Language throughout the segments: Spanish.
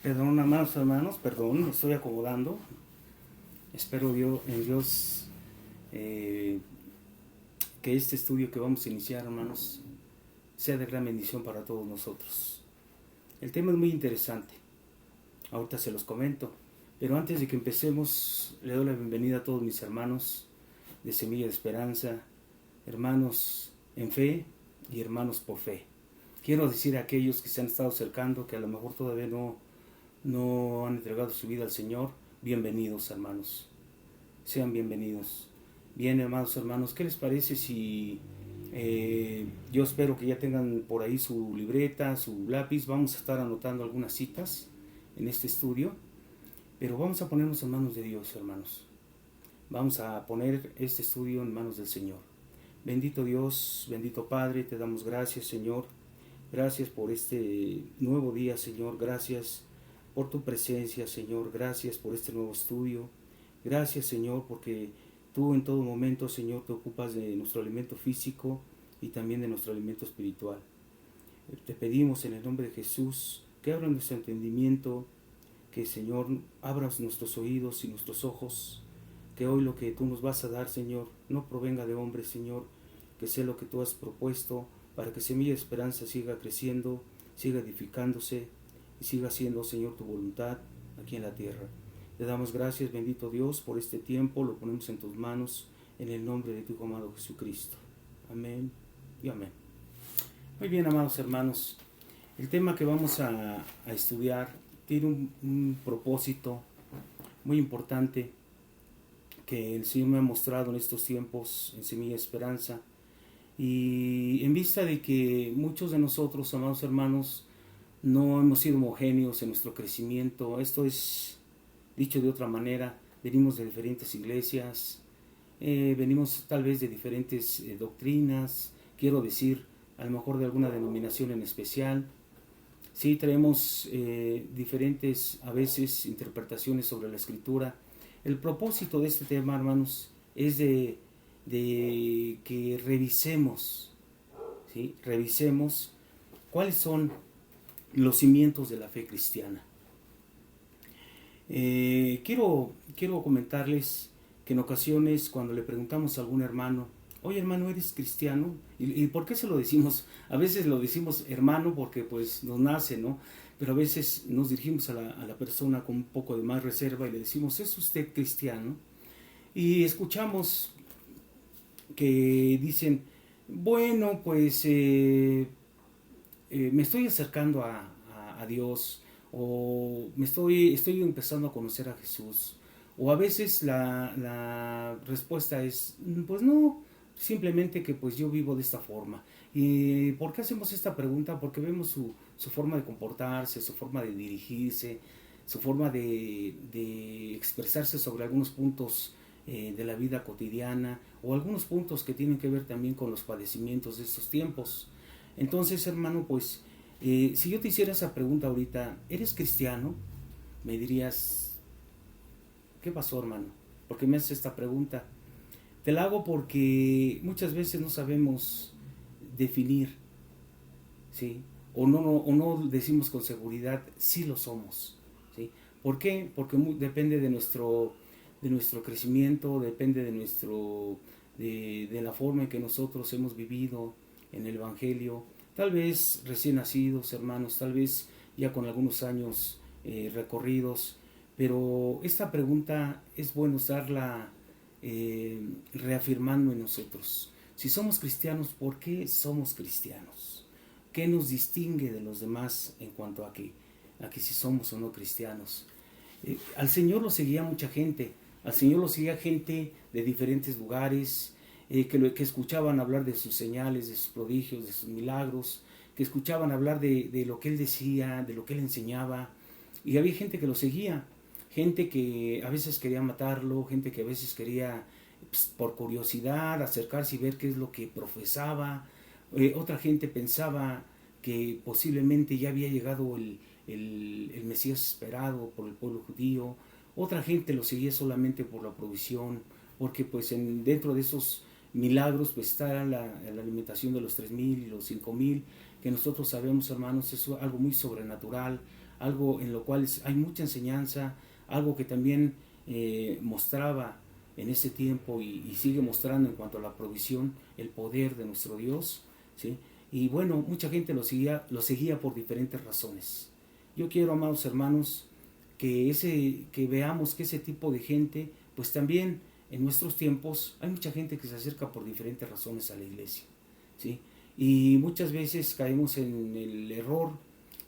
Perdón, amados hermanos, perdón, me estoy acomodando. Espero en Dios eh, que este estudio que vamos a iniciar, hermanos, sea de gran bendición para todos nosotros. El tema es muy interesante, ahorita se los comento, pero antes de que empecemos, le doy la bienvenida a todos mis hermanos de Semilla de Esperanza, hermanos en fe y hermanos por fe. Quiero decir a aquellos que se han estado acercando, que a lo mejor todavía no han entregado su vida al Señor, bienvenidos hermanos, sean bienvenidos. Bien, hermanos, ¿qué les parece si yo espero que ya tengan por ahí su libreta, su lápiz? Vamos a estar anotando algunas citas en este estudio, pero vamos a ponernos en manos de Dios, hermanos. Vamos a poner este estudio en manos del Señor. Bendito Dios, bendito Padre, te damos gracias, Señor. Gracias por este nuevo día, Señor. Gracias por tu presencia, Señor. Gracias por este nuevo estudio. Gracias, Señor, porque tú en todo momento, Señor, te ocupas de nuestro alimento físico y también de nuestro alimento espiritual. Te pedimos en el nombre de Jesús que abra nuestro entendimiento, que, Señor, abras nuestros oídos y nuestros ojos, que hoy lo que tú nos vas a dar, Señor, no provenga de hombres, Señor, que sea lo que tú has propuesto para que Semilla de Esperanza siga creciendo, siga edificándose y siga siendo, Señor, tu voluntad aquí en la tierra. Te damos gracias, bendito Dios, por este tiempo, lo ponemos en tus manos, en el nombre de tu Hijo amado Jesucristo. Amén y amén. Muy bien, amados hermanos, el tema que vamos a estudiar tiene un propósito muy importante que el Señor me ha mostrado en estos tiempos en Semilla de Esperanza, y en vista de que muchos de nosotros, amados hermanos, no hemos sido homogéneos en nuestro crecimiento. Esto es, dicho de otra manera, venimos de diferentes iglesias, venimos tal vez de diferentes doctrinas, quiero decir, a lo mejor de alguna denominación en especial. Sí, traemos diferentes, a veces, interpretaciones sobre la Escritura. El propósito de este tema, hermanos, es de que revisemos, ¿sí? Revisemos cuáles son los cimientos de la fe cristiana. Quiero comentarles que en ocasiones cuando le preguntamos a algún hermano, oye hermano, ¿eres cristiano? ¿Y por qué se lo decimos? A veces lo decimos hermano porque pues nos nace, ¿no? Pero a veces nos dirigimos a la persona con un poco de más reserva y le decimos, ¿es usted cristiano? Y escuchamos que dicen, bueno, pues me estoy acercando a Dios, o estoy empezando a conocer a Jesús. O a veces la respuesta es, pues no, simplemente que pues yo vivo de esta forma. ¿Y por qué hacemos esta pregunta? Porque vemos su forma de comportarse, su forma de dirigirse, su forma de expresarse sobre algunos puntos de la vida cotidiana, o algunos puntos que tienen que ver también con los padecimientos de estos tiempos. Entonces, hermano, pues si yo te hiciera esa pregunta ahorita, ¿eres cristiano? Me dirías, ¿qué pasó, hermano? ¿Por qué me haces esta pregunta? Te la hago porque muchas veces no sabemos definir, ¿sí? O no decimos con seguridad si lo somos, ¿sí? ¿Por qué? Porque depende de nuestro crecimiento, depende de la forma en que nosotros hemos vivido en el Evangelio. Tal vez recién nacidos, hermanos, tal vez ya con algunos años recorridos, pero esta pregunta es bueno estarla reafirmando en nosotros. Si somos cristianos, ¿por qué somos cristianos? ¿Qué nos distingue de los demás en cuanto a que si somos o no cristianos? Al Señor lo seguía mucha gente, al Señor lo seguía gente de diferentes lugares, que escuchaban hablar de sus señales, de sus prodigios, de sus milagros, que escuchaban hablar de lo que Él decía, de lo que Él enseñaba, y había gente que lo seguía, gente que a veces quería matarlo, gente que a veces quería, pues, por curiosidad, acercarse y ver qué es lo que profesaba. Otra gente pensaba que posiblemente ya había llegado el Mesías esperado por el pueblo judío. Otra gente lo seguía solamente por la provisión, porque pues dentro de esos milagros pues está la alimentación de los 3,000 y los 5,000, que nosotros sabemos, hermanos, es algo muy sobrenatural, algo en lo cual hay mucha enseñanza, algo que también mostraba en ese tiempo y sigue mostrando en cuanto a la provisión, el poder de nuestro Dios, ¿sí? Y bueno, mucha gente lo seguía por diferentes razones. Yo quiero, amados hermanos, que veamos que ese tipo de gente, pues también en nuestros tiempos hay mucha gente que se acerca por diferentes razones a la iglesia, ¿sí? Y muchas veces caemos en el error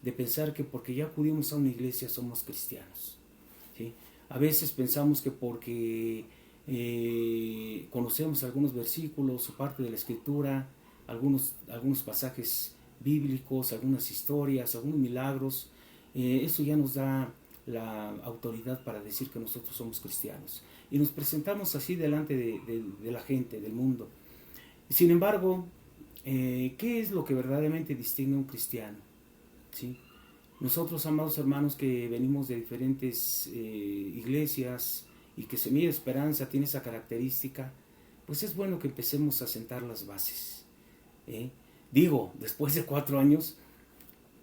de pensar que porque ya acudimos a una iglesia somos cristianos, ¿sí? A veces pensamos que porque conocemos algunos versículos o parte de la escritura, algunos pasajes bíblicos, algunas historias, algunos milagros, eso ya nos da la autoridad para decir que nosotros somos cristianos. Y nos presentamos así delante de la gente, del mundo. Sin embargo, ¿qué es lo que verdaderamente distingue a un cristiano? ¿Sí? Nosotros, amados hermanos, que venimos de diferentes iglesias y que Semilla de Esperanza tiene esa característica, pues es bueno que empecemos a sentar las bases. Digo, después de 4 años,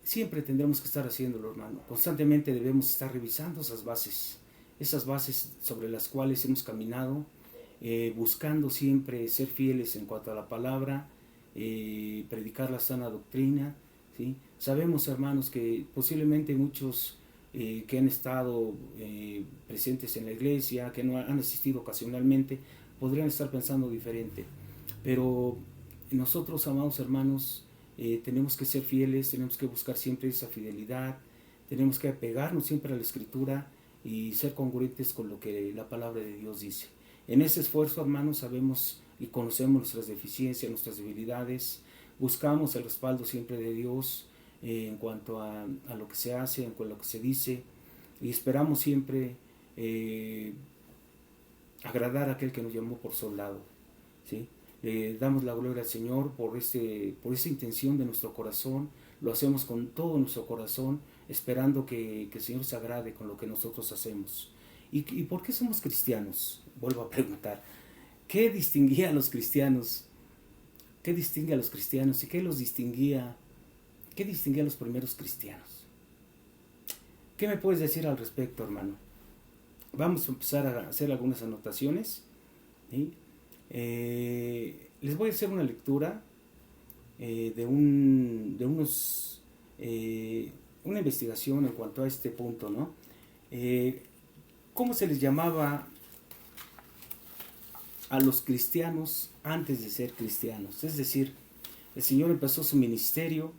siempre tendremos que estar haciéndolo, hermano. Constantemente debemos estar revisando esas bases sobre las cuales hemos caminado, buscando siempre ser fieles en cuanto a la palabra, predicar la sana doctrina, ¿sí? Sabemos, hermanos, que posiblemente muchos que han estado presentes en la iglesia, que no han asistido ocasionalmente, podrían estar pensando diferente. Pero nosotros, amados hermanos, tenemos que ser fieles, tenemos que buscar siempre esa fidelidad, tenemos que apegarnos siempre a la Escritura y ser congruentes con lo que la palabra de Dios dice. En ese esfuerzo, hermanos, sabemos y conocemos nuestras deficiencias, nuestras debilidades, buscamos el respaldo siempre de Dios en cuanto a lo que se hace, en cuanto a lo que se dice, y esperamos siempre agradar a aquel que nos llamó por soldado, ¿sí? Le damos la gloria al Señor por esta intención de nuestro corazón, lo hacemos con todo nuestro corazón, esperando que el Señor se agrade con lo que nosotros hacemos. ¿Y por qué somos cristianos? Vuelvo a preguntar, ¿qué distinguía a los cristianos? ¿Qué distingue a los cristianos y qué los distinguía? ¿Qué distinguía a los primeros cristianos? ¿Qué me puedes decir al respecto, hermano? Vamos a empezar a hacer algunas anotaciones, ¿sí? Les voy a hacer una lectura una investigación en cuanto a este punto, ¿no? ¿Cómo se les llamaba a los cristianos antes de ser cristianos? Es decir, el Señor empezó su ministerio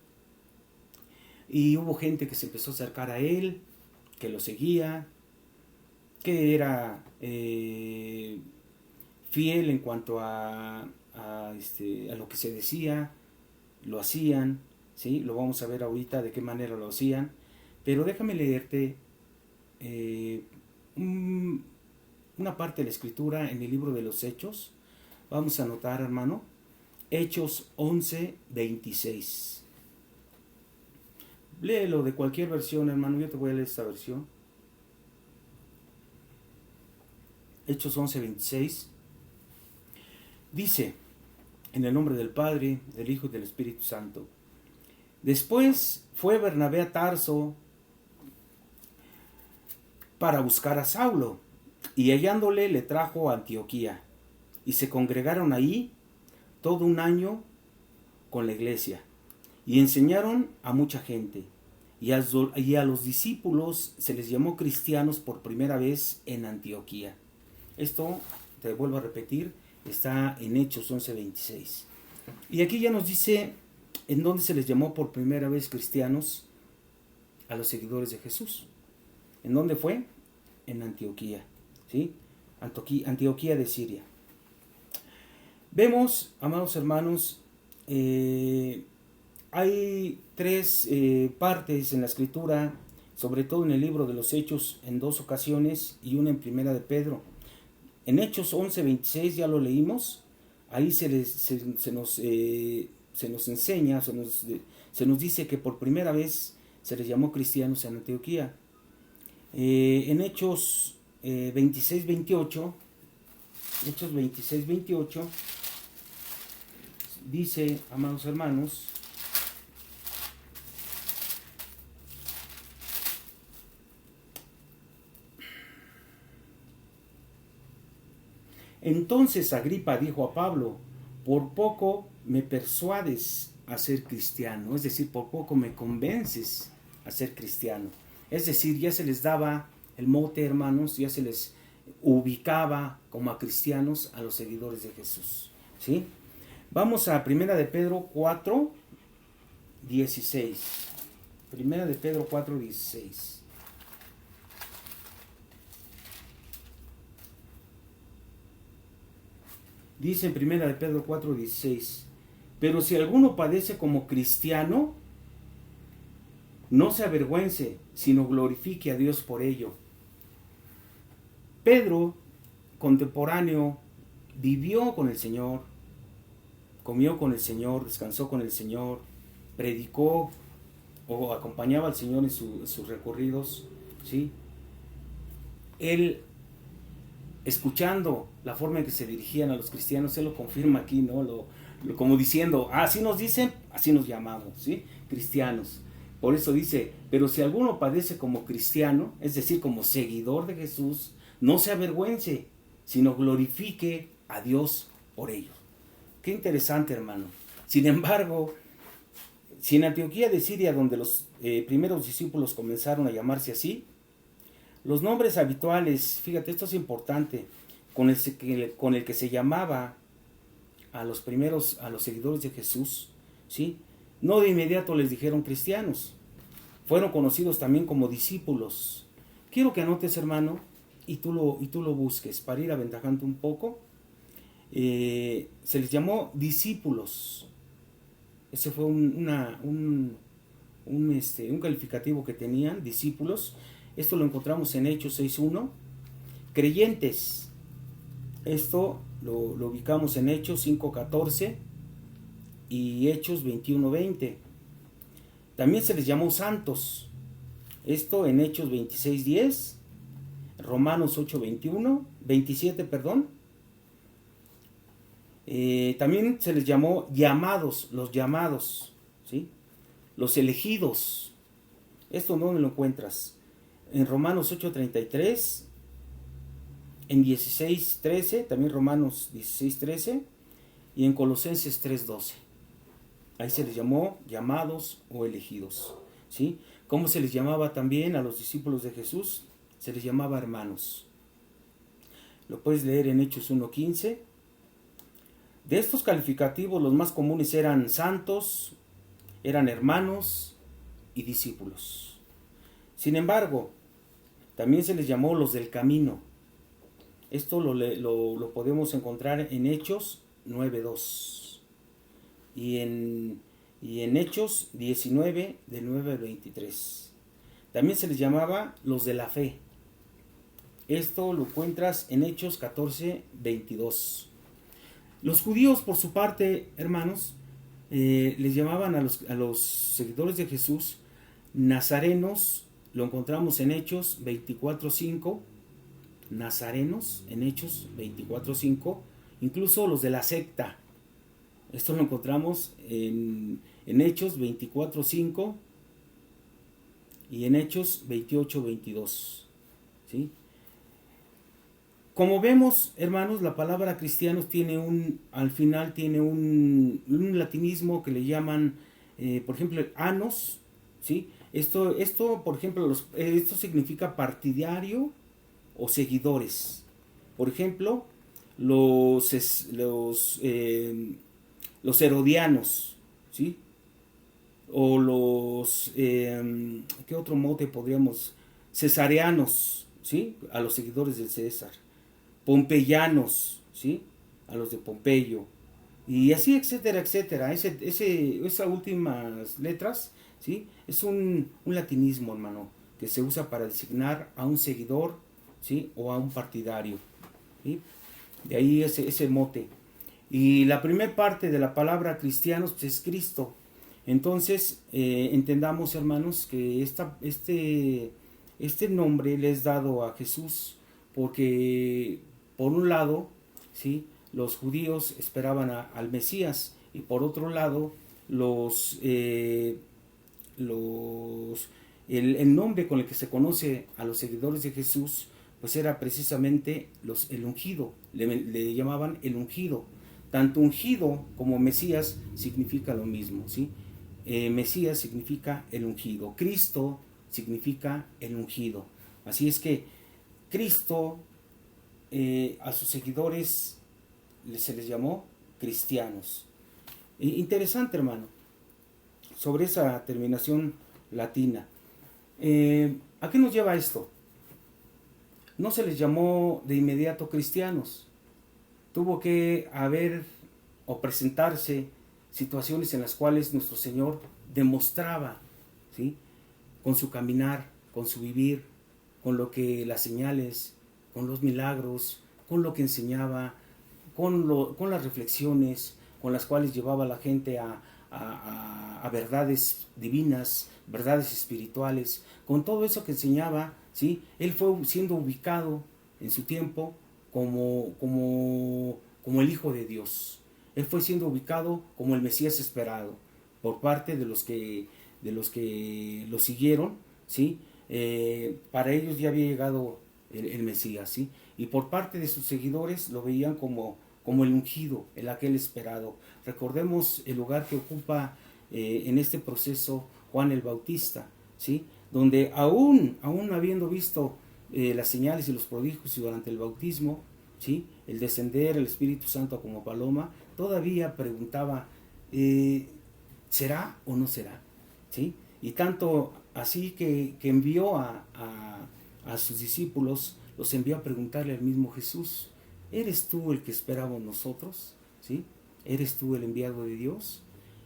y hubo gente que se empezó a acercar a Él, que lo seguía, que era fiel en cuanto a lo que se decía, lo hacían, ¿sí? Lo vamos a ver ahorita de qué manera lo hacían, pero déjame leerte una parte de la escritura en el libro de los Hechos. Vamos a anotar, hermano, Hechos 11:26. Léelo de cualquier versión, hermano, yo te voy a leer esta versión. Hechos 11:26. Dice, en el nombre del Padre, del Hijo y del Espíritu Santo. Después fue Bernabé a Tarso para buscar a Saulo, y hallándole le trajo a Antioquía, y se congregaron ahí todo un año con la iglesia, y enseñaron a mucha gente, y a los discípulos se les llamó cristianos por primera vez en Antioquía. Esto, te vuelvo a repetir, está en Hechos 11:26. Y aquí ya nos dice en dónde se les llamó por primera vez cristianos a los seguidores de Jesús. ¿En dónde fue? En Antioquía, ¿sí? Antioquía de Siria. Vemos, amados hermanos, hay 3 partes en la escritura, sobre todo en el libro de los Hechos en 2 ocasiones y una en Primera de Pedro. En Hechos 11:26 ya lo leímos, ahí se nos enseña, se nos dice que por primera vez se les llamó cristianos en Antioquía. En Hechos 26:28, Hechos 26:28, dice, amados hermanos, Entonces Agripa dijo a Pablo: por poco me persuades a ser cristiano, es decir, por poco me convences a ser cristiano. Es decir, ya se les daba el mote, hermanos, ya se les ubicaba como a cristianos a los seguidores de Jesús, ¿sí? Vamos a Primera de Pedro 4, 16. Primera de Pedro 4, 16. Dice en Primera de Pedro 4, 16: pero si alguno padece como cristiano, no se avergüence, sino glorifique a Dios por ello. Pedro, contemporáneo, vivió con el Señor, comió con el Señor, descansó con el Señor, predicó o acompañaba al Señor en sus recorridos, ¿sí? Él, escuchando la forma en que se dirigían a los cristianos, él lo confirma aquí, ¿no? Como diciendo, así nos dicen, así nos llamamos, ¿sí? Cristianos. Por eso dice: pero si alguno padece como cristiano, es decir, como seguidor de Jesús, no se avergüence, sino glorifique a Dios por ellos. Qué interesante, hermano. Sin embargo, si en Antioquía de Siria, donde los primeros discípulos comenzaron a llamarse así, los nombres habituales, fíjate, esto es importante, con el que se llamaba a los seguidores de Jesús, ¿sí? No de inmediato les dijeron cristianos, fueron conocidos también como discípulos. Quiero que anotes, hermano, y tú lo busques para ir aventajando un poco. Se les llamó discípulos. Ese fue un calificativo que tenían, discípulos. Esto lo encontramos en Hechos 6.1. Creyentes. Esto lo ubicamos en Hechos 5.14 y Hechos 21.20. También se les llamó santos. Esto en Hechos 26.10, Romanos 8.21, 27, perdón. También se les llamó llamados, los llamados, ¿sí? Los elegidos. ¿Esto dónde lo encuentras? En Romanos 8.33, en 16.13, también Romanos 16.13, y en Colosenses 3.12. Ahí se les llamó llamados o elegidos, ¿sí? ¿Cómo se les llamaba también a los discípulos de Jesús? Se les llamaba hermanos. Lo puedes leer en Hechos 1.15. De estos calificativos, los más comunes eran santos, eran hermanos y discípulos. Sin embargo, también se les llamó los del camino. Esto lo podemos encontrar en Hechos 9.2 y en Hechos 19, de 9 al 23. También se les llamaba los de la fe. Esto lo encuentras en Hechos 14.22. Los judíos, por su parte, hermanos, les llamaban a los seguidores de Jesús nazarenos. Lo encontramos en Hechos 24.5. Nazarenos, en Hechos 24.5. Incluso los de la secta. Esto lo encontramos en Hechos 24.5 y en Hechos 28.22. ¿Sí? Como vemos, hermanos, la palabra cristianos al final tiene un latinismo que le llaman, por ejemplo, anos, ¿sí? Esto por ejemplo, esto significa partidario o seguidores. Por ejemplo, los herodianos, ¿sí? O ¿qué otro mote podríamos? Cesareanos, ¿sí? A los seguidores del César. Pompeyanos, ¿sí? A los de Pompeyo. Y así, etcétera, etcétera. Esas últimas letras, ¿sí? Es un latinismo, hermano, que se usa para designar a un seguidor, ¿sí? O a un partidario, ¿sí? De ahí ese mote. Y la primera parte de la palabra cristianos, pues, es Cristo. Entonces, entendamos, hermanos, que este nombre le es dado a Jesús porque, por un lado, ¿sí? Los judíos esperaban al Mesías, y por otro lado, el nombre con el que se conoce a los seguidores de Jesús, pues era precisamente el ungido, le llamaban el ungido. Tanto ungido como Mesías significa lo mismo, ¿sí? Mesías significa el ungido, Cristo significa el ungido. Así es que Cristo, a sus seguidores se les llamó cristianos. Interesante, hermano, sobre esa terminación latina. ¿A qué nos lleva esto? No se les llamó de inmediato cristianos. Tuvo que haber o presentarse situaciones en las cuales nuestro Señor demostraba, ¿sí?, con su caminar, con su vivir, con lo que las señales, con los milagros, con lo que enseñaba, con las reflexiones con las cuales llevaba a la gente a verdades divinas, verdades espirituales, con todo eso que enseñaba, ¿sí? Él fue siendo ubicado en su tiempo como el Hijo de Dios. Él fue siendo ubicado como el Mesías esperado por parte de los que lo siguieron, ¿sí? Para ellos ya había llegado el Mesías, ¿sí? Y por parte de sus seguidores lo veían como el ungido, el aquel esperado. Recordemos el lugar que ocupa en este proceso Juan el Bautista, ¿sí? Donde aún habiendo visto las señales y los prodigios y durante el bautismo, ¿sí?, el descender el Espíritu Santo como paloma, todavía preguntaba, ¿será o no será? ¿Sí? Y tanto así que envió a sus discípulos, los envió a preguntarle al mismo Jesús, ¿eres tú el que esperábamos nosotros? ¿Sí? ¿Eres tú el enviado de Dios?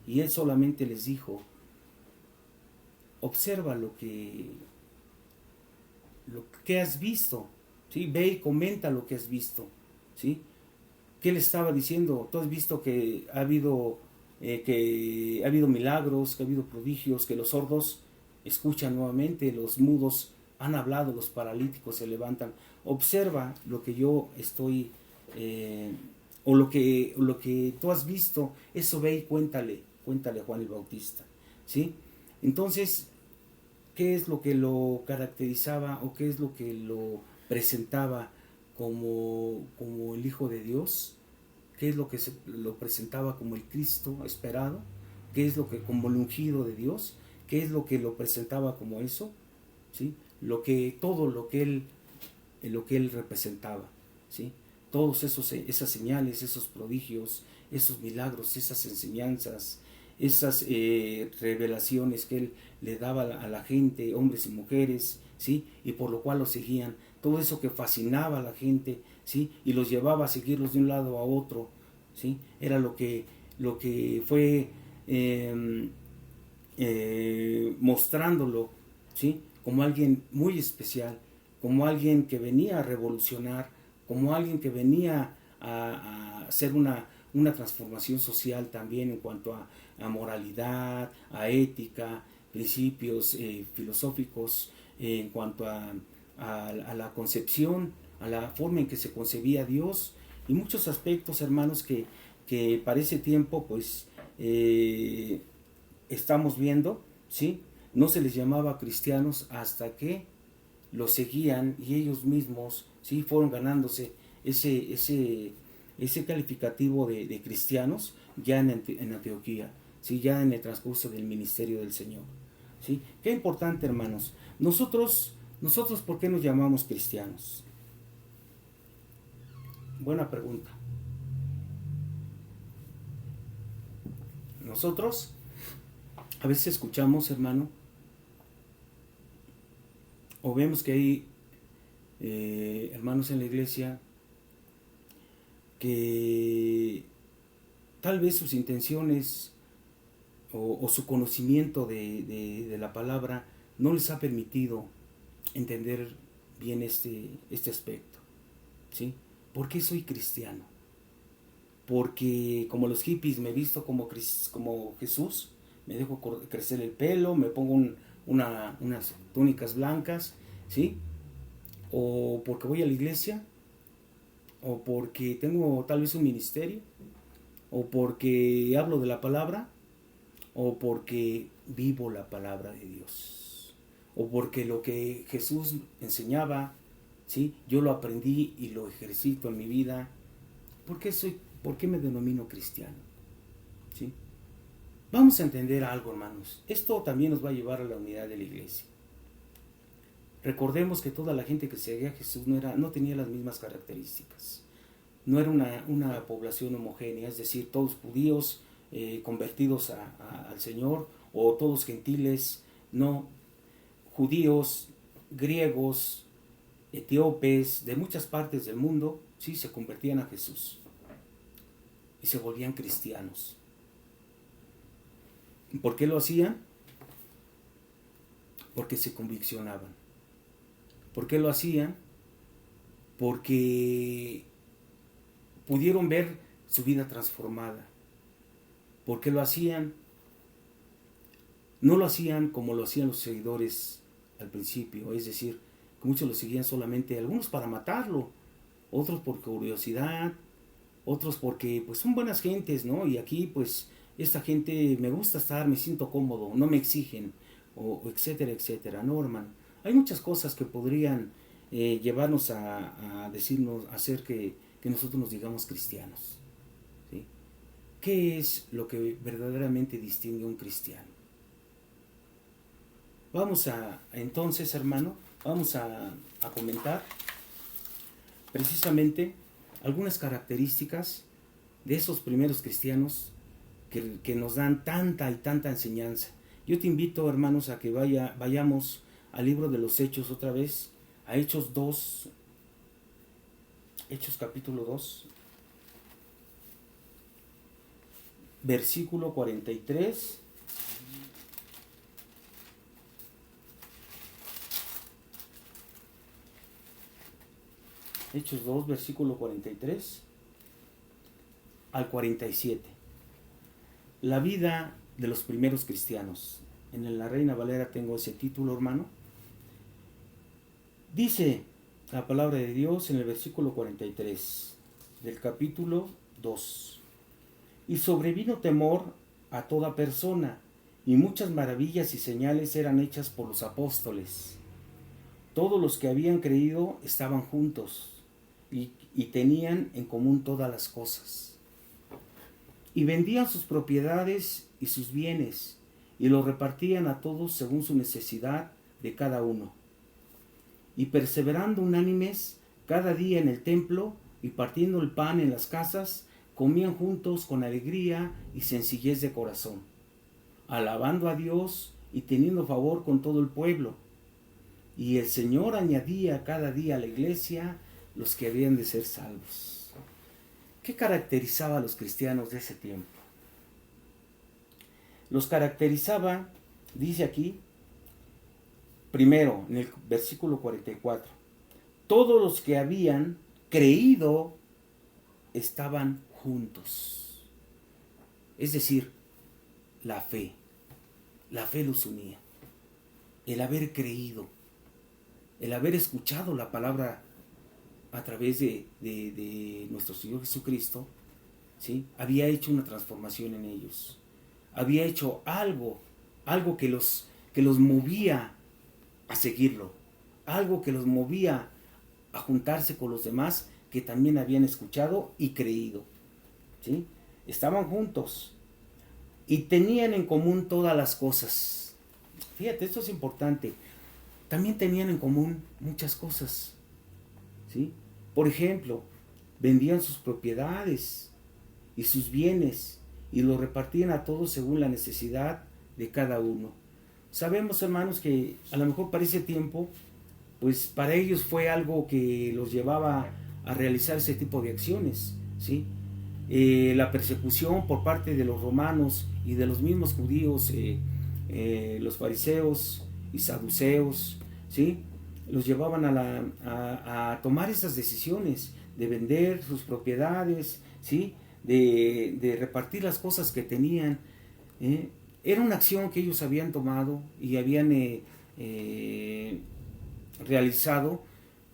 Y él solamente les dijo, observa lo que has visto, ¿sí? Ve y comenta lo que has visto, ¿sí? ¿Qué le estaba diciendo? Tú has visto que ha habido milagros, que ha habido prodigios, que los sordos escuchan nuevamente, los mudos han hablado, los paralíticos se levantan. Observa lo que yo estoy, o lo que tú has visto, eso ve y cuéntale a Juan el Bautista, ¿sí? Entonces, ¿qué es lo que lo caracterizaba o qué es lo que lo presentaba como el Hijo de Dios? ¿Qué es lo que lo presentaba como el Cristo esperado? ¿Qué es lo que como el ungido de Dios? ¿Qué es lo que lo presentaba como eso? ¿Sí? Todo lo que él representaba, ¿sí? Todos esas señales, esos prodigios, esos milagros, esas enseñanzas, esas revelaciones que él le daba a la gente, hombres y mujeres, ¿sí? Y por lo cual lo seguían, todo eso que fascinaba a la gente, ¿sí? Y los llevaba a seguirlos de un lado a otro, ¿sí? Era lo que fue mostrándolo, ¿sí?, como alguien muy especial, como alguien que venía a revolucionar, como alguien que venía a hacer una transformación social también en cuanto a moralidad, a ética, principios filosóficos, en cuanto a la concepción, a la forma en que se concebía a Dios, y muchos aspectos, hermanos, que para ese tiempo pues estamos viendo, ¿sí? No se les llamaba cristianos hasta que los seguían y ellos mismos, ¿sí?, fueron ganándose ese calificativo de cristianos ya en Antioquía, ¿sí?, ya en el transcurso del ministerio del Señor, ¿sí? Qué importante, hermanos. Nosotros, ¿por qué nos llamamos cristianos? Buena pregunta. Nosotros a veces escuchamos, hermano, o vemos que hay hermanos en la iglesia que tal vez sus intenciones o su conocimiento de la palabra no les ha permitido entender bien este aspecto, ¿sí? ¿Por qué soy cristiano? Porque como los hippies me he visto como Jesús, me dejo crecer el pelo, me pongo unas túnicas blancas, ¿sí? O porque voy a la iglesia, o porque tengo tal vez un ministerio, o porque hablo de la palabra, o porque vivo la palabra de Dios, o porque lo que Jesús enseñaba ¿sí? Yo lo aprendí y lo ejercito en mi vida. ¿Por qué me denomino cristiano? ¿Sí? Vamos a entender algo, hermanos. Esto también nos va a llevar a la unidad de la iglesia. Recordemos que toda la gente que seguía a Jesús no tenía las mismas características. No era una población homogénea, es decir, todos judíos convertidos al Señor, o todos gentiles. No, judíos, griegos, etíopes, de muchas partes del mundo, sí, se convertían a Jesús y se volvían cristianos. ¿Por qué lo hacían? Porque se conviccionaban. ¿Por qué lo hacían? Porque pudieron ver su vida transformada. ¿Por qué lo hacían? No lo hacían como lo hacían los seguidores al principio, es decir, que muchos lo seguían solamente, algunos para matarlo, otros por curiosidad, otros porque pues son buenas gentes, ¿no? Y aquí pues esta gente me gusta estar, me siento cómodo, no me exigen, o etcétera, etcétera, ¿no, hermano? Hay muchas cosas que podrían llevarnos a decirnos, a hacer que nosotros nos digamos cristianos, ¿sí? ¿Qué es lo que verdaderamente distingue a un cristiano? Entonces, hermano, vamos a comentar precisamente algunas características de esos primeros cristianos que nos dan tanta y tanta enseñanza. Yo te invito, hermanos, a que vayamos al libro de los Hechos otra vez, a Hechos 2, Hechos capítulo 2, versículo 43. Hechos 2, versículo 43 al 47. La vida de los primeros cristianos. En la Reina Valera tengo ese título, hermano. Dice la palabra de Dios en el versículo 43 del capítulo 2. Y sobrevino temor a toda persona, y muchas maravillas y señales eran hechas por los apóstoles. Todos los que habían creído estaban juntos y tenían en común todas las cosas. Y vendían sus propiedades y sus bienes, y los repartían a todos según su necesidad de cada uno. Y perseverando unánimes cada día en el templo, y partiendo el pan en las casas, comían juntos con alegría y sencillez de corazón, alabando a Dios y teniendo favor con todo el pueblo. Y el Señor añadía cada día a la iglesia los que habían de ser salvos. ¿Qué caracterizaba a los cristianos de ese tiempo? Los caracterizaba, dice aquí, primero, en el versículo 44, todos los que habían creído estaban juntos. Es decir, la fe los unía. El haber creído, el haber escuchado la palabra a través de nuestro Señor Jesucristo, ¿sí? Había hecho una transformación en ellos. Había hecho algo que los movía a seguirlo, algo que los movía a juntarse con los demás que también habían escuchado y creído, ¿sí? Estaban juntos y tenían en común todas las cosas. Fíjate, esto es importante. También tenían en común muchas cosas, ¿sí? Por ejemplo, vendían sus propiedades y sus bienes y los repartían a todos según la necesidad de cada uno. Sabemos, hermanos, que a lo mejor para ese tiempo, pues para ellos fue algo que los llevaba a realizar ese tipo de acciones, ¿sí? La persecución por parte de los romanos y de los mismos judíos, los fariseos y saduceos, ¿sí? Los llevaban a tomar esas decisiones de vender sus propiedades, ¿sí? De repartir las cosas que tenían. Era una acción que ellos habían tomado y habían realizado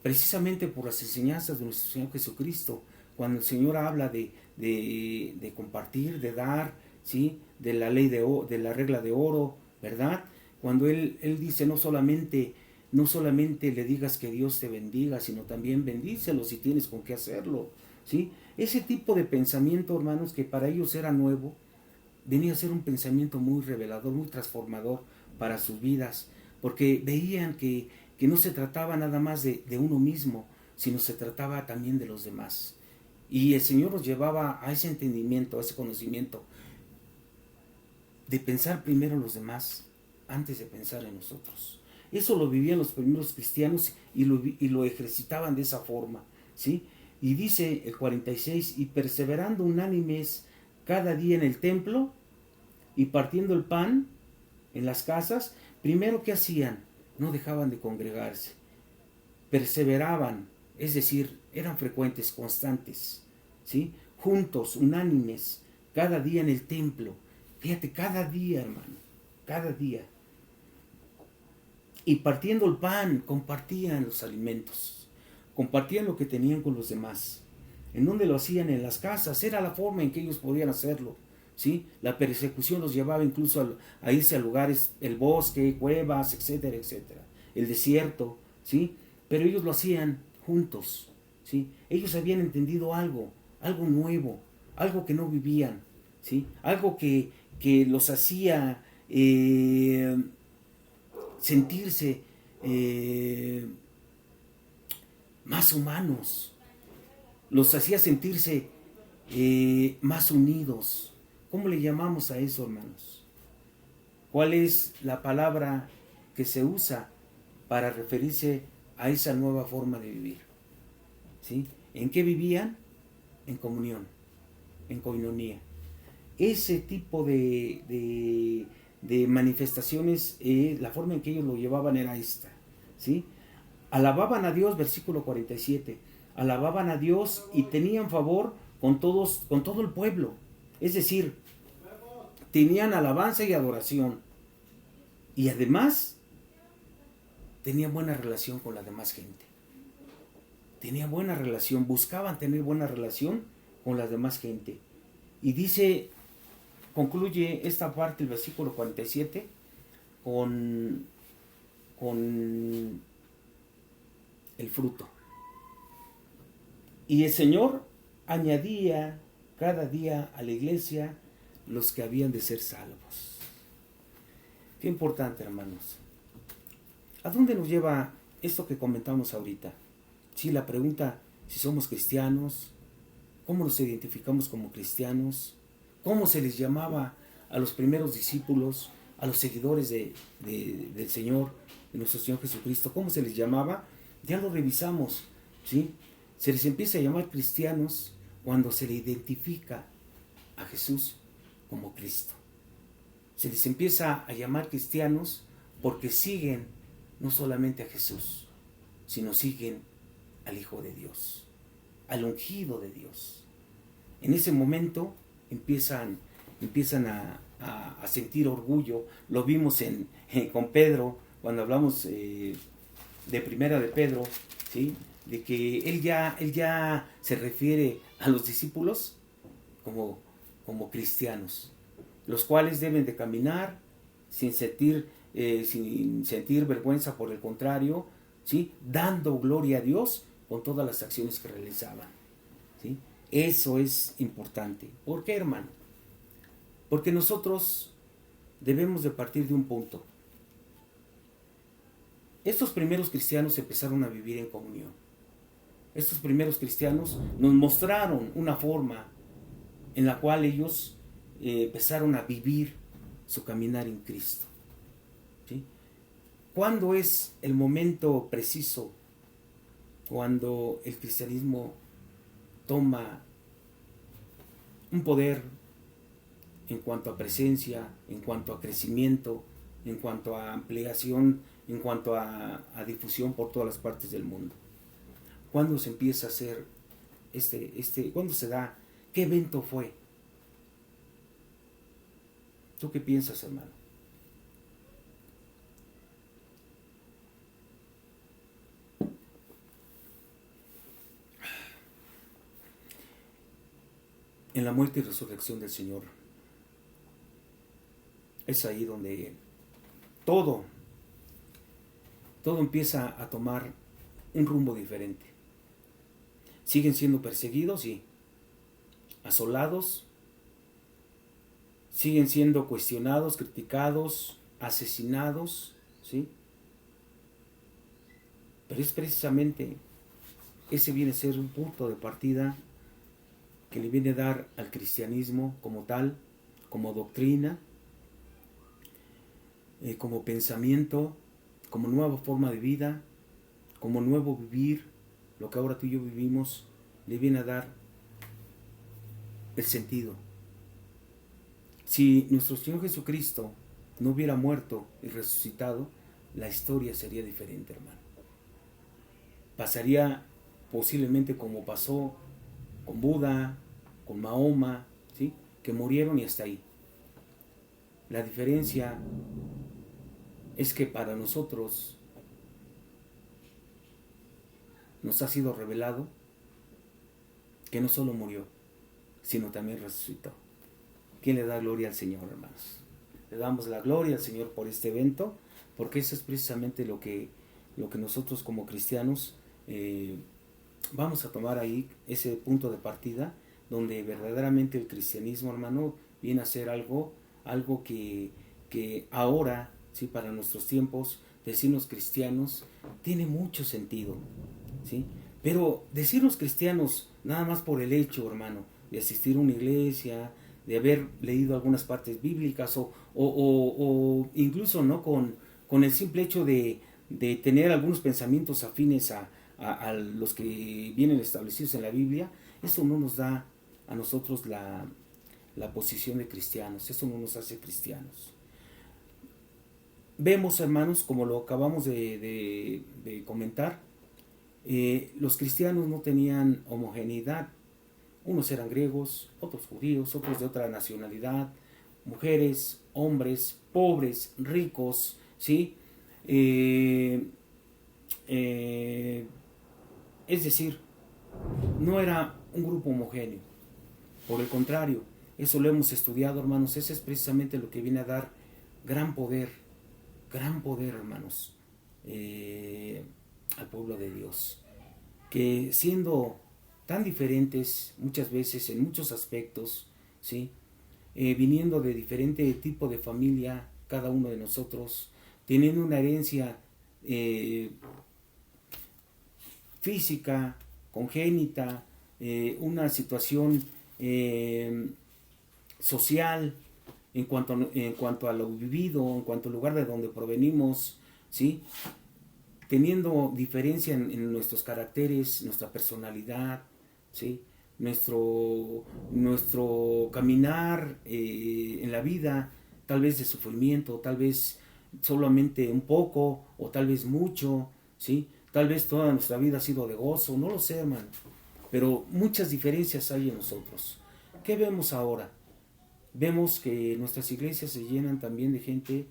precisamente por las enseñanzas de nuestro Señor Jesucristo. Cuando el Señor habla de compartir, de dar, ¿sí? De la ley de la regla de oro, ¿verdad? Cuando él dice no solamente no solamente le digas que Dios te bendiga, sino también bendícelo si tienes con qué hacerlo, ¿sí? Ese tipo de pensamiento, hermanos, que para ellos era nuevo, venía a ser un pensamiento muy revelador, muy transformador para sus vidas, porque veían que no se trataba nada más de uno mismo, sino se trataba también de los demás. Y el Señor nos llevaba a ese entendimiento, a ese conocimiento, de pensar primero en los demás antes de pensar en nosotros. Eso lo vivían los primeros cristianos y lo ejercitaban de esa forma, ¿sí? Y dice el 46, y perseverando unánimes cada día en el templo y partiendo el pan en las casas, primero ¿qué hacían? No dejaban de congregarse, perseveraban, es decir, eran frecuentes, constantes, ¿sí? Juntos, unánimes, cada día en el templo. Fíjate, cada día, hermano, cada día. Y partiendo el pan, compartían los alimentos, compartían lo que tenían con los demás. ¿En dónde lo hacían? En las casas, era la forma en que ellos podían hacerlo, ¿sí? La persecución los llevaba incluso a irse a lugares, el bosque, cuevas, etcétera, etcétera, el desierto, ¿sí? Pero ellos lo hacían juntos, ¿sí? Ellos habían entendido algo, algo nuevo, algo que no vivían, ¿sí? Algo que los hacía sentirse más humanos, los hacía sentirse más unidos. ¿Cómo le llamamos a eso, hermanos? ¿Cuál es la palabra que se usa para referirse a esa nueva forma de vivir? ¿Sí? ¿En qué vivían? En comunión, en coinonía. Ese tipo de manifestaciones, la forma en que ellos lo llevaban era esta, ¿sí? Alababan a Dios, versículo 47, alababan a Dios y tenían favor con todos, con todo el pueblo, es decir, tenían alabanza y adoración, y además tenían buena relación con la demás gente, tenían buena relación, buscaban tener buena relación con la demás gente, y dice, concluye esta parte, el versículo 47, con el fruto. Y el Señor añadía cada día a la iglesia los que habían de ser salvos. Qué importante, hermanos. ¿A dónde nos lleva esto que comentamos ahorita? Sí, la pregunta, si somos cristianos, ¿cómo nos identificamos como cristianos? ¿Cómo se les llamaba a los primeros discípulos, a los seguidores del Señor, de nuestro Señor Jesucristo? ¿Cómo se les llamaba? Ya lo revisamos, ¿sí? Se les empieza a llamar cristianos cuando se le identifica a Jesús como Cristo. Se les empieza a llamar cristianos porque siguen no solamente a Jesús, sino siguen al Hijo de Dios, al ungido de Dios. En ese momento empiezan a sentir orgullo. Lo vimos con Pedro, cuando hablamos de primera de Pedro, ¿sí? De que él ya se refiere a los discípulos como cristianos, los cuales deben de caminar sin sentir vergüenza, por el contrario, ¿sí? Dando gloria a Dios con todas las acciones que realizaban, ¿sí? Eso es importante. ¿Por qué, hermano? Porque nosotros debemos de partir de un punto. Estos primeros cristianos empezaron a vivir en comunión. Estos primeros cristianos nos mostraron una forma en la cual ellos empezaron a vivir su caminar en Cristo, ¿sí? ¿Cuándo es el momento preciso cuando el cristianismo toma un poder en cuanto a presencia, en cuanto a crecimiento, en cuanto a ampliación, en cuanto a difusión por todas las partes del mundo? ¿Cuándo se empieza a hacer cuándo se da? ¿Qué evento fue? ¿Tú qué piensas, hermano? En la muerte y resurrección del Señor. Es ahí donde todo todo empieza a tomar un rumbo diferente. Siguen siendo perseguidos y asolados, siguen siendo cuestionados, criticados, asesinados, ¿sí? Pero es precisamente ese viene a ser un punto de partida que le viene a dar al cristianismo como tal, como doctrina, como pensamiento, como nueva forma de vida, como nuevo vivir, lo que ahora tú y yo vivimos, le viene a dar el sentido. Si nuestro Señor Jesucristo no hubiera muerto y resucitado, la historia sería diferente, hermano. Pasaría posiblemente como pasó con Buda, con Mahoma, ¿sí? Que murieron y hasta ahí. La diferencia es que para nosotros nos ha sido revelado que no solo murió, sino también resucitó. ¿Quién le da gloria al Señor, hermanos? Le damos la gloria al Señor por este evento, porque eso es precisamente lo que nosotros como cristianos vamos a tomar ahí, ese punto de partida, donde verdaderamente el cristianismo, hermano, viene a ser algo que ahora, ¿sí? Para nuestros tiempos, decirnos cristianos tiene mucho sentido, ¿sí? Pero decirnos cristianos nada más por el hecho, hermano, de asistir a una iglesia, de haber leído algunas partes bíblicas o incluso no con el simple hecho de tener algunos pensamientos afines a los que vienen establecidos en la Biblia, eso no nos da a nosotros la posición de cristianos, eso no nos hace cristianos. Vemos, hermanos, como lo acabamos de comentar, los cristianos no tenían homogeneidad. Unos eran griegos, otros judíos, otros de otra nacionalidad, mujeres, hombres, pobres, ricos, ¿sí? Es decir, no era un grupo homogéneo. Por el contrario, eso lo hemos estudiado, hermanos. Ese es precisamente lo que viene a dar gran poder, hermanos, al pueblo de Dios. Que siendo tan diferentes muchas veces en muchos aspectos, ¿sí? Viniendo de diferente tipo de familia, cada uno de nosotros, teniendo una herencia física, congénita, una situación social en cuanto a lo vivido, en cuanto al lugar de donde provenimos, ¿sí? Teniendo diferencia en nuestros caracteres, nuestra personalidad, ¿sí? Nuestro caminar en la vida, tal vez de sufrimiento, tal vez solamente un poco o tal vez mucho, ¿sí? Tal vez toda nuestra vida ha sido de gozo, no lo sé, hermano, pero muchas diferencias hay en nosotros. ¿Qué vemos ahora? Vemos que nuestras iglesias se llenan también de gente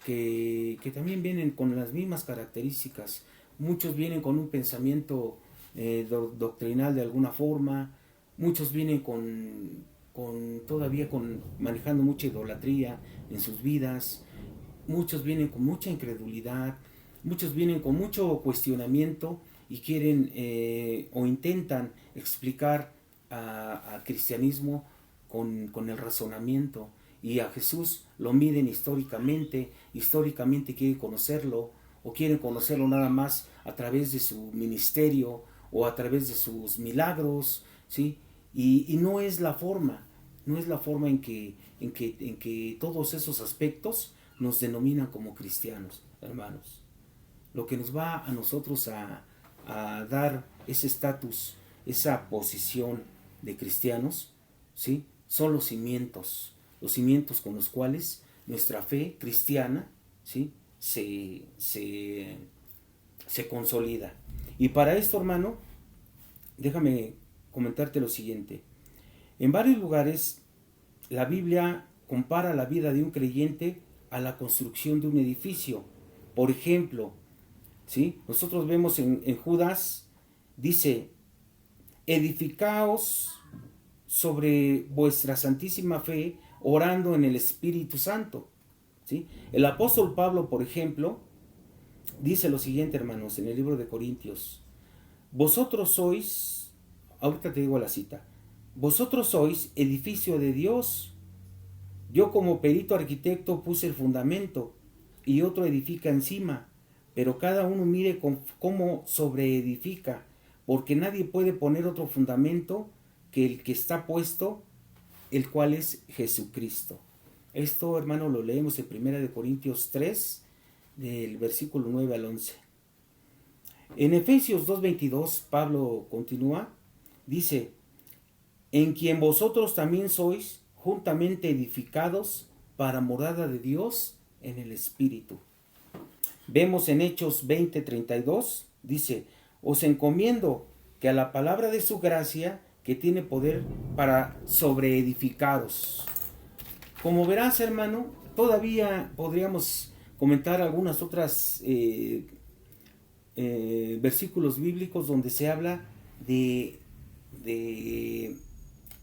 que también vienen con las mismas características. Muchos vienen con un pensamiento doctrinal de alguna forma, muchos vienen todavía manejando mucha idolatría en sus vidas, muchos vienen con mucha incredulidad, muchos vienen con mucho cuestionamiento y quieren o intentan explicar al cristianismo con el razonamiento, y a Jesús lo miden históricamente quieren conocerlo, o quieren conocerlo nada más a través de su ministerio o a través de sus milagros, ¿sí? Y no es la forma en que todos esos aspectos nos denominan como cristianos, hermanos. Lo que nos va a nosotros a dar ese estatus, esa posición de cristianos, ¿sí? Son los cimientos con los cuales nuestra fe cristiana, ¿sí? se consolida. Y para esto, hermano, déjame comentarte lo siguiente. En varios lugares la Biblia compara la vida de un creyente a la construcción de un edificio. Por ejemplo, ¿sí? Nosotros vemos en Judas, dice: edificaos sobre vuestra santísima fe, orando en el Espíritu Santo, ¿sí? El apóstol Pablo, por ejemplo, Dice lo siguiente, hermanos, en el libro de Corintios. Vosotros sois, ahorita te digo la cita, vosotros sois edificio de Dios. Yo como perito arquitecto puse el fundamento y otro edifica encima, pero cada uno mire cómo sobreedifica, porque nadie puede poner otro fundamento que el que está puesto, el cual es Jesucristo. Esto, hermano, lo leemos en 1 Corintios 3, del versículo 9 al 11. En Efesios 2:22, Pablo continúa, dice, en quien vosotros también sois juntamente edificados para morada de Dios en el Espíritu. Vemos en Hechos 20:32, dice, os encomiendo que a la palabra de su gracia, que tiene poder para sobreedificaros. Como verás, hermano, todavía podríamos comentar algunas otras versículos bíblicos donde se habla de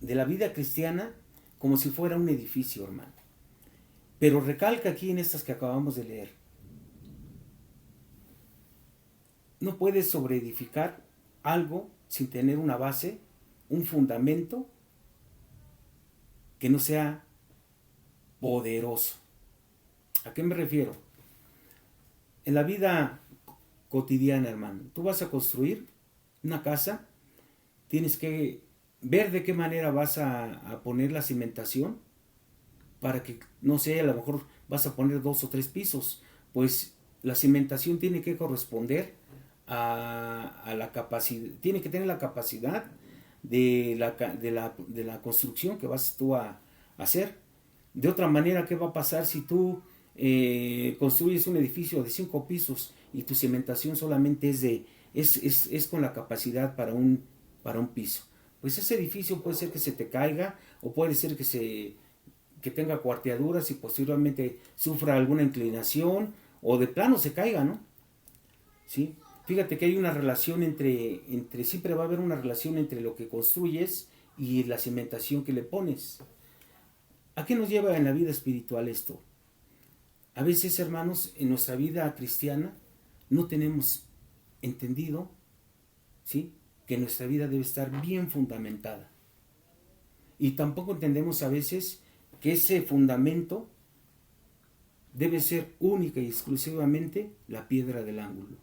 la vida cristiana como si fuera un edificio, hermano. Pero recalca aquí en estas que acabamos de leer, no puedes sobreedificar algo sin tener una base, un fundamento que no sea poderoso. ¿A qué me refiero? En la vida cotidiana, hermano, tú vas a construir una casa, tienes que ver de qué manera vas a poner la cimentación para que, no sé, a lo mejor vas a poner 2 o 3 pisos, pues la cimentación tiene que corresponder a la capacidad, tiene que tener la capacidad de la construcción que vas tú a hacer. De otra manera, ¿qué va a pasar si tú construyes un edificio de 5 pisos y tu cimentación solamente es con la capacidad para un piso? Pues ese edificio puede ser que se te caiga, o puede ser que tenga cuarteaduras y posteriormente sufra alguna inclinación, o de plano se caiga, ¿no? ¿Sí? Fíjate que hay una relación siempre va a haber una relación entre lo que construyes y la cimentación que le pones. ¿A qué nos lleva en la vida espiritual esto? A veces, hermanos, en nuestra vida cristiana no tenemos entendido, ¿sí?, que nuestra vida debe estar bien fundamentada. Y tampoco entendemos a veces que ese fundamento debe ser única y exclusivamente la piedra del ángulo,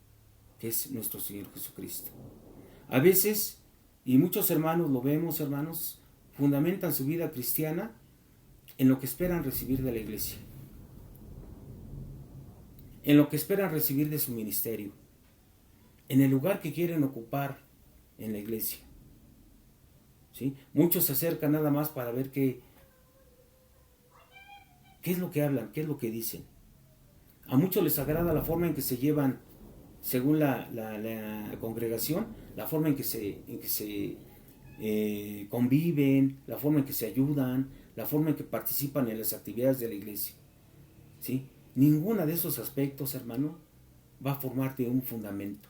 que es nuestro Señor Jesucristo. A veces, y muchos hermanos lo vemos, hermanos, fundamentan su vida cristiana en lo que esperan recibir de la iglesia, en lo que esperan recibir de su ministerio, en el lugar que quieren ocupar en la iglesia. ¿Sí? Muchos se acercan nada más para ver qué es lo que hablan, qué es lo que dicen. A muchos les agrada la forma en que se llevan, según la congregación, la forma en que se conviven, la forma en que se ayudan, la forma en que participan en las actividades de la iglesia. ¿Sí? Ninguna de esos aspectos, hermano, va a formarte un fundamento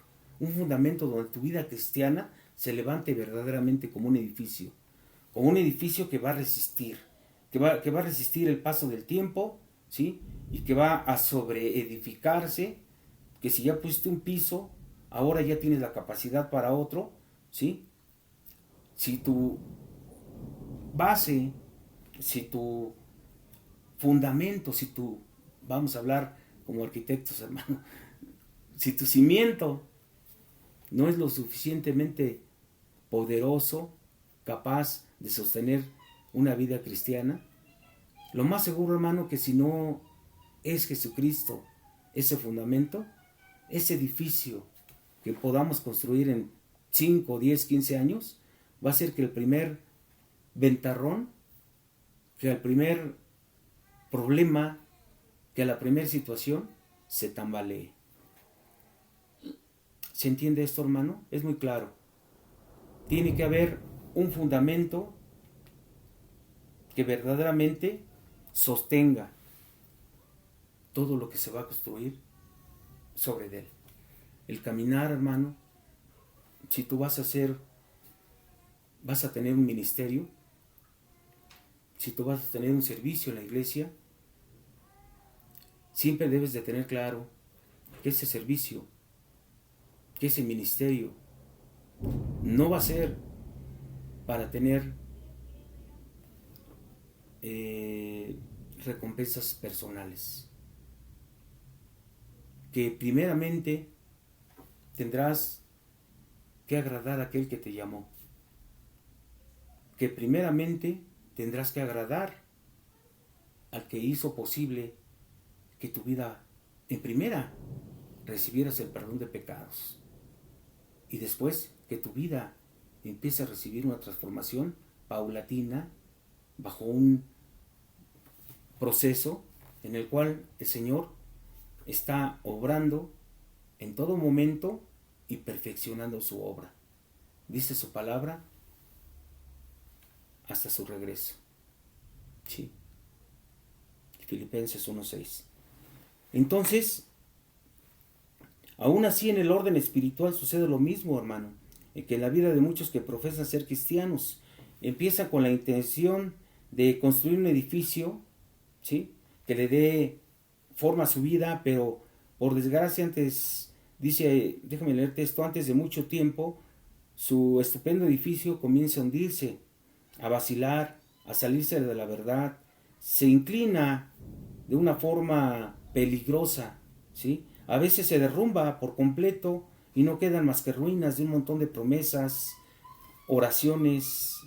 donde tu vida cristiana se levante verdaderamente como un edificio que va a resistir, que va a resistir el paso del tiempo, ¿sí?, y que va a sobreedificarse, que si ya pusiste un piso, ahora ya tienes la capacidad para otro, ¿sí? Si tu base, si tu fundamento, vamos a hablar como arquitectos, hermano, si tu cimiento no es lo suficientemente poderoso, capaz de sostener una vida cristiana, lo más seguro, hermano, que si no es Jesucristo ese fundamento, ese edificio que podamos construir en 5, 10, 15 años, va a ser que el primer ventarrón, que el primer problema, que la primera situación se tambalee. ¿Se entiende esto, hermano? Es muy claro. Tiene que haber un fundamento que verdaderamente sostenga todo lo que se va a construir sobre él. El caminar, hermano, si tú vas a tener un ministerio, si tú vas a tener un servicio en la iglesia, siempre debes de tener claro que ese servicio, que ese ministerio no va a ser para tener recompensas personales, que primeramente tendrás que agradar a aquel que te llamó, que primeramente tendrás que agradar al que hizo posible que tu vida en primera recibieras el perdón de pecados, y después que tu vida empiece a recibir una transformación paulatina bajo un proceso en el cual el Señor está obrando en todo momento y perfeccionando su obra. Dice su palabra hasta su regreso. Sí. Filipenses 1:6. Entonces, aún así en el orden espiritual sucede lo mismo, hermano, en que en la vida de muchos que profesan ser cristianos empiezan con la intención de construir un edificio, ¿sí?, que le dé forma a su vida, pero por desgracia antes, dice, déjame leerte esto, antes de mucho tiempo, su estupendo edificio comienza a hundirse, a vacilar, a salirse de la verdad, se inclina de una forma peligrosa, ¿sí? A veces se derrumba por completo y no quedan más que ruinas de un montón de promesas, oraciones,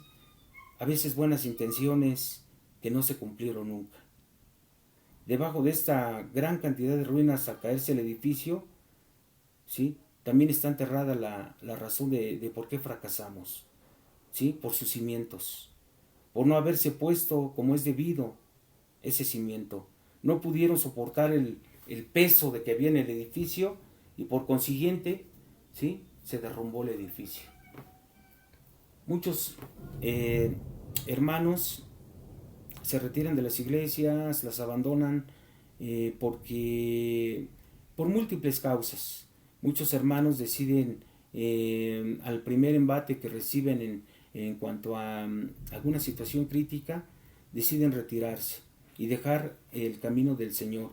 a veces buenas intenciones que no se cumplieron nunca. Debajo de esta gran cantidad de ruinas, al caerse el edificio, ¿sí?, también está enterrada la razón de por qué fracasamos, ¿sí?, por sus cimientos, por no haberse puesto como es debido ese cimiento. No pudieron soportar el peso de que había en el edificio y por consiguiente, ¿sí?, se derrumbó el edificio. Muchos hermanos se retiran de las iglesias, las abandonan porque por múltiples causas. Muchos hermanos deciden al primer embate que reciben en cuanto a alguna situación crítica, deciden retirarse y dejar el camino del Señor.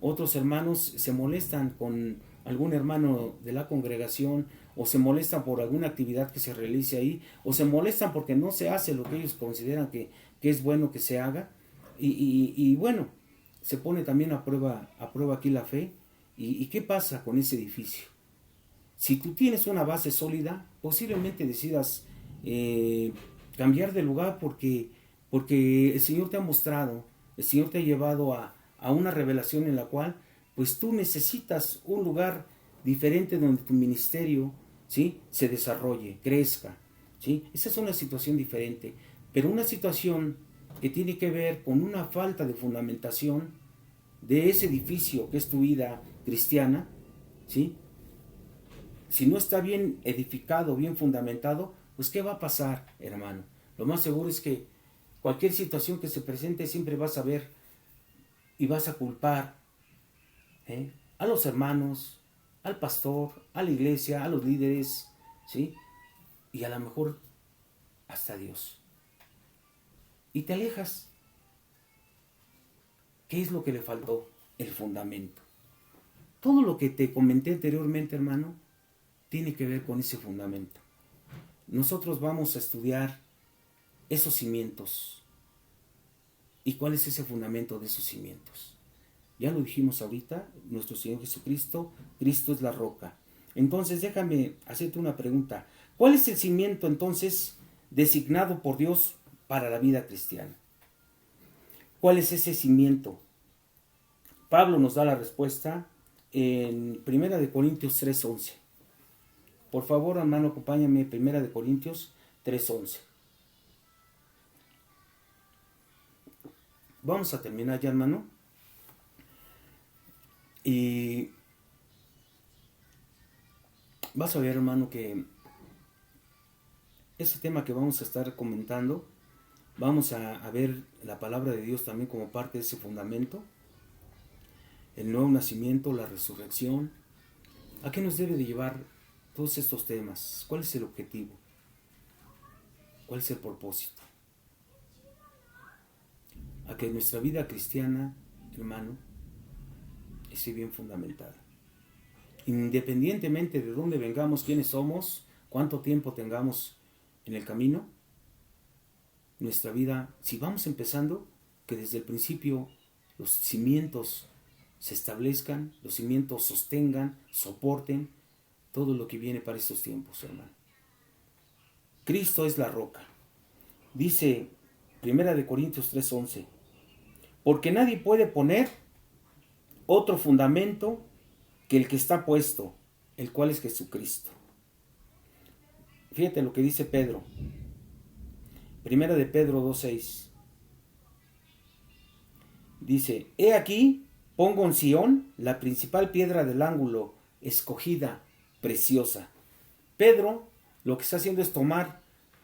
Otros hermanos se molestan con algún hermano de la congregación, o se molestan por alguna actividad que se realice ahí, o se molestan porque no se hace lo que ellos consideran que es bueno que se haga, y bueno, se pone también a prueba aquí la fe. ¿Y qué pasa con ese edificio? Si tú tienes una base sólida, posiblemente decidas cambiar de lugar porque el Señor te ha mostrado, el Señor te ha llevado a una revelación en la cual pues tú necesitas un lugar diferente donde tu ministerio, ¿sí?, se desarrolle, crezca, ¿sí? Esa es una situación diferente, pero una situación que tiene que ver con una falta de fundamentación de ese edificio que es tu vida cristiana, ¿sí? Si no está bien edificado, bien fundamentado, pues ¿qué va a pasar, hermano? Lo más seguro es que cualquier situación que se presente siempre vas a ver y vas a culpar a los hermanos, al pastor, a la iglesia, a los líderes, ¿sí?, y a lo mejor hasta a Dios. Y te alejas. ¿Qué es lo que le faltó? El fundamento. Todo lo que te comenté anteriormente, hermano, tiene que ver con ese fundamento. Nosotros vamos a estudiar esos cimientos. ¿Y cuál es ese fundamento de esos cimientos? Ya lo dijimos ahorita, nuestro Señor Jesucristo, Cristo es la roca. Entonces déjame hacerte una pregunta. ¿Cuál es el cimiento entonces designado por Dios para la vida cristiana? ¿Cuál es ese cimiento? Pablo nos da la respuesta en 1 Corintios 3:11. Por favor, hermano, acompáñame, 1 Corintios 3:11. Vamos a terminar ya, hermano. Y vas a ver, hermano, que ese tema que vamos a estar comentando, vamos a ver la palabra de Dios también como parte de ese fundamento. El nuevo nacimiento, la resurrección. ¿A qué nos debe de llevar todos estos temas? ¿Cuál es el objetivo? ¿Cuál es el propósito? A que nuestra vida cristiana, hermano, esté bien fundamentada. independientemente de dónde vengamos, quiénes somos, cuánto tiempo tengamos en el camino, nuestra vida, si vamos empezando, que desde el principio los cimientos se establezcan, los cimientos sostengan, soporten todo lo que viene para estos tiempos, hermano. Cristo es la roca. Dice 1 Corintios 3:11, porque nadie puede poner otro fundamento que el que está puesto, el cual es Jesucristo. Fíjate lo que dice Pedro. 1 de Pedro 2:6. Dice, he aquí, pongo en Sión la principal piedra del ángulo, escogida, preciosa. Pedro lo que está haciendo es tomar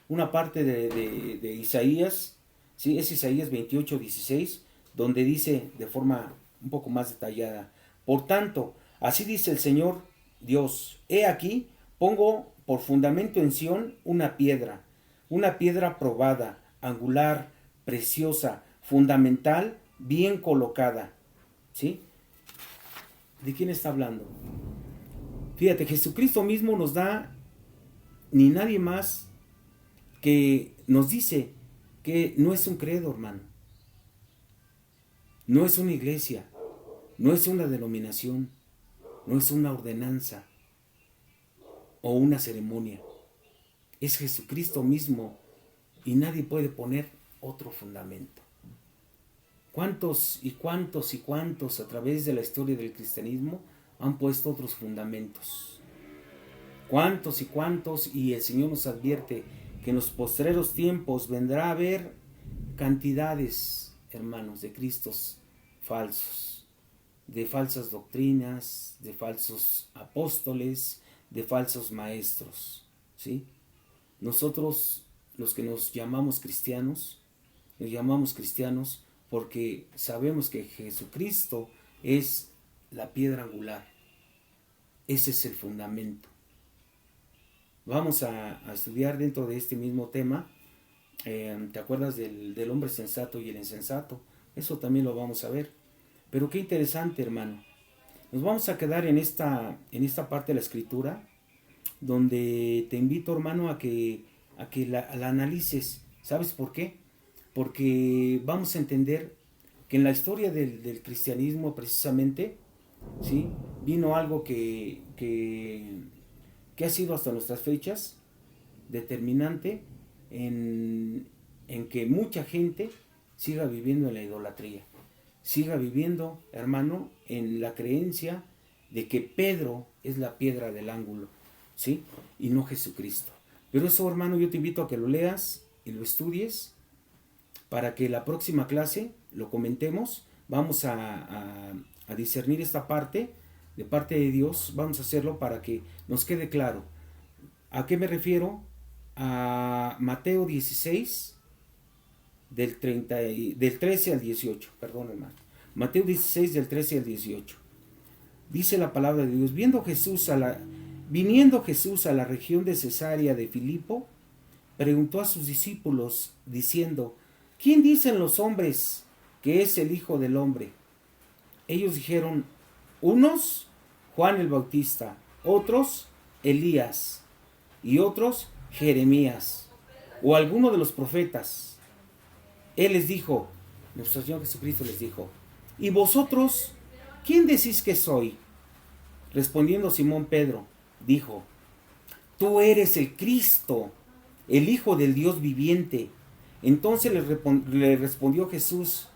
una parte de Isaías, ¿sí? Es Isaías 28:16, donde dice de forma un poco más detallada, por tanto, así dice el Señor Dios, he aquí, pongo por fundamento en Sión una piedra probada, angular, preciosa, fundamental, bien colocada. ¿Sí? ¿De quién está hablando? Fíjate, Jesucristo mismo nos da, ni nadie más, que nos dice que no es un credo, hermano. No es una iglesia, no es una denominación, no es una ordenanza o una ceremonia. Es Jesucristo mismo y nadie puede poner otro fundamento. ¿Cuántos y cuántos y cuántos a través de la historia del cristianismo han puesto otros fundamentos? ¿Cuántos y cuántos? Y el Señor nos advierte que en los postreros tiempos vendrá a haber cantidades, hermanos, de cristos falsos, de falsas doctrinas, de falsos apóstoles, de falsos maestros, ¿sí? Nosotros, los que nos llamamos cristianos porque sabemos que Jesucristo es la piedra angular. Ese es el fundamento. Vamos a estudiar dentro de este mismo tema. ¿Te acuerdas del hombre sensato y el insensato? Eso también lo vamos a ver. Pero qué interesante, hermano. Nos vamos a quedar en esta parte de la Escritura, donde te invito, hermano, a que la analices. ¿Sabes por qué? Porque vamos a entender que en la historia del cristianismo precisamente, ¿sí? Vino algo que ha sido hasta nuestras fechas determinante en que mucha gente siga viviendo en la idolatría, siga viviendo, hermano, en la creencia de que Pedro es la piedra del ángulo, ¿sí? Y no Jesucristo. Pero eso, hermano, yo te invito a que lo leas y lo estudies para que la próxima clase lo comentemos. Vamos a discernir esta parte de parte de Dios. Vamos a hacerlo para que nos quede claro. ¿A qué me refiero? A Mateo 16, del 13 al 18. Perdón, hermano. Mateo 16, del 13 al 18. Dice la palabra de Dios, viniendo Jesús a la región de Cesarea de Filipo, preguntó a sus discípulos, diciendo, ¿quién dicen los hombres que es el Hijo del Hombre? Ellos dijeron, unos, Juan el Bautista, otros, Elías, y otros, Jeremías, o alguno de los profetas. Él les dijo, nuestro Señor Jesucristo les dijo, ¿y vosotros, quién decís que soy? Respondiendo Simón Pedro, dijo, tú eres el Cristo, el Hijo del Dios viviente. Entonces le respondió Jesús,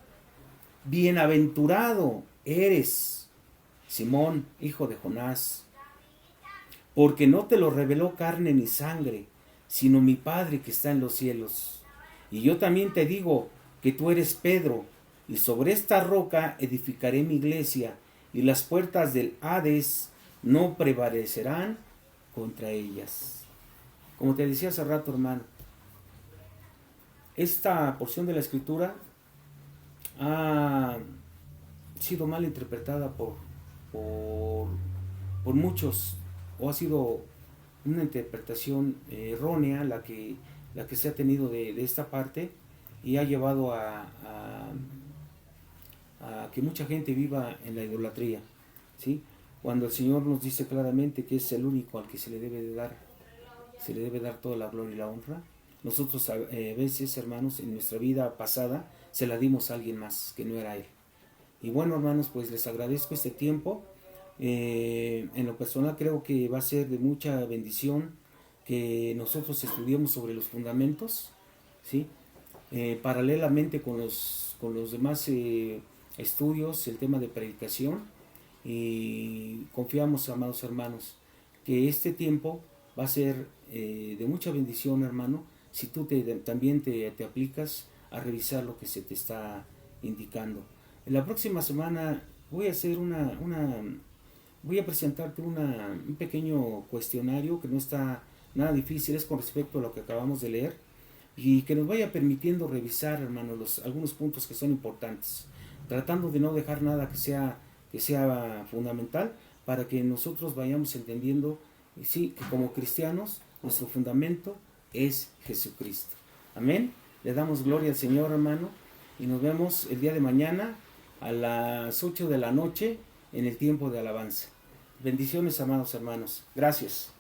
bienaventurado eres, Simón, hijo de Jonás, porque no te lo reveló carne ni sangre, sino mi Padre que está en los cielos. Y yo también te digo que tú eres Pedro, y sobre esta roca edificaré mi iglesia, y las puertas del Hades no prevalecerán contra ellas. Como te decía hace rato, hermano, esta porción de la Escritura ha sido mal interpretada por muchos, o ha sido una interpretación errónea la que se ha tenido de esta parte, y ha llevado a que mucha gente viva en la idolatría, ¿sí? cuando el Señor nos dice claramente que es el único al que se le debe dar toda la gloria y la honra. Nosotros a veces, hermanos, en nuestra vida pasada se la dimos a alguien más que no era Él. Y bueno, hermanos, pues les agradezco este tiempo. En lo personal creo que va a ser de mucha bendición que nosotros estudiemos sobre los fundamentos, ¿sí? Paralelamente con los demás estudios, el tema de predicación, y confiamos, amados hermanos, que este tiempo va a ser de mucha bendición, hermano, si tú también te aplicas a revisar lo que se te está indicando. En la próxima semana voy a hacer voy a presentarte un pequeño cuestionario que no está nada difícil, es con respecto a lo que acabamos de leer, y que nos vaya permitiendo revisar, hermano, algunos puntos que son importantes, tratando de no dejar nada que sea fundamental, para que nosotros vayamos entendiendo, sí, que como cristianos nuestro fundamento es Jesucristo. Amén. Le damos gloria al Señor, hermano, y nos vemos el día de mañana a las 8 de la noche en el tiempo de alabanza. Bendiciones, amados hermanos. Gracias.